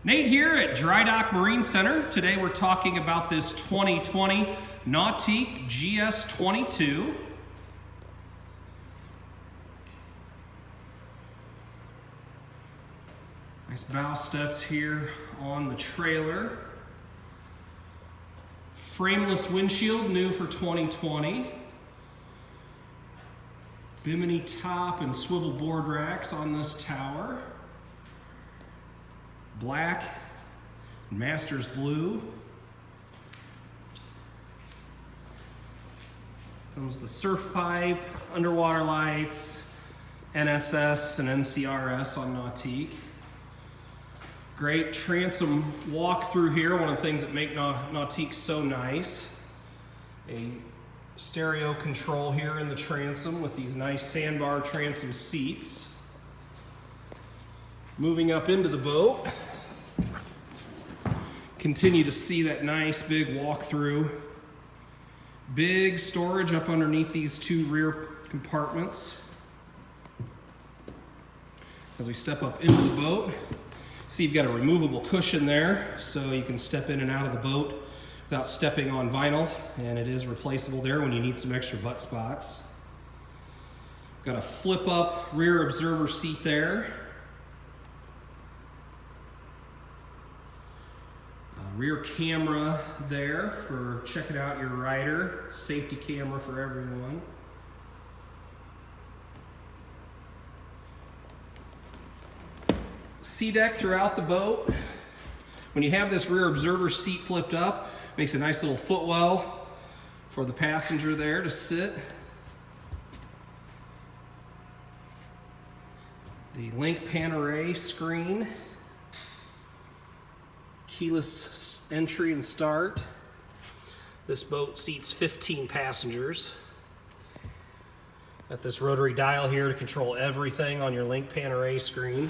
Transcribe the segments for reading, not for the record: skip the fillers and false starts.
Nate here at Dry Dock Marine Center. Today we're talking about this 2020 Nautique GS22. Nice bow steps here on the trailer. Frameless windshield, new for 2020. Bimini top and swivel board racks on this tower. Black, Masters blue. Comes the surf pipe, underwater lights, NSS and NCRS on Nautique. Great transom walk-through here, one of the things that make Nautique so nice. A stereo control here in the transom with these nice sandbar transom seats. Moving up into the boat, continue to see that nice big walk-through. Big storage up underneath these two rear compartments. As we step up into the boat, see you've got a removable cushion there, so you can step in and out of the boat without stepping on vinyl, and it is replaceable there when you need some extra butt spots. Got a flip-up rear observer seat there. Rear camera there for checking out your rider. Safety camera for everyone. Sea deck throughout the boat. When you have this rear observer seat flipped up, makes a nice little footwell for the passenger there to sit. The link pan array screen. Keyless entry and start. This boat seats 15 passengers. Got this rotary dial here to control everything on your link pan array screen.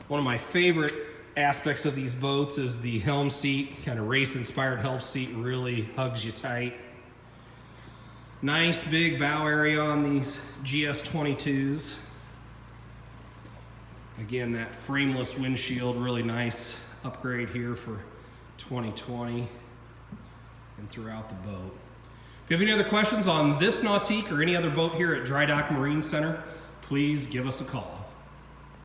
One of my favorite aspects of these boats is the helm seat, kind of race-inspired helm seat, really hugs you tight. Nice big bow area on these GS22s. Again, that frameless windshield, really nice upgrade here for 2020 and throughout the boat. If you have any other questions on this Nautique or any other boat here at Dry Dock Marine Center, please give us a call.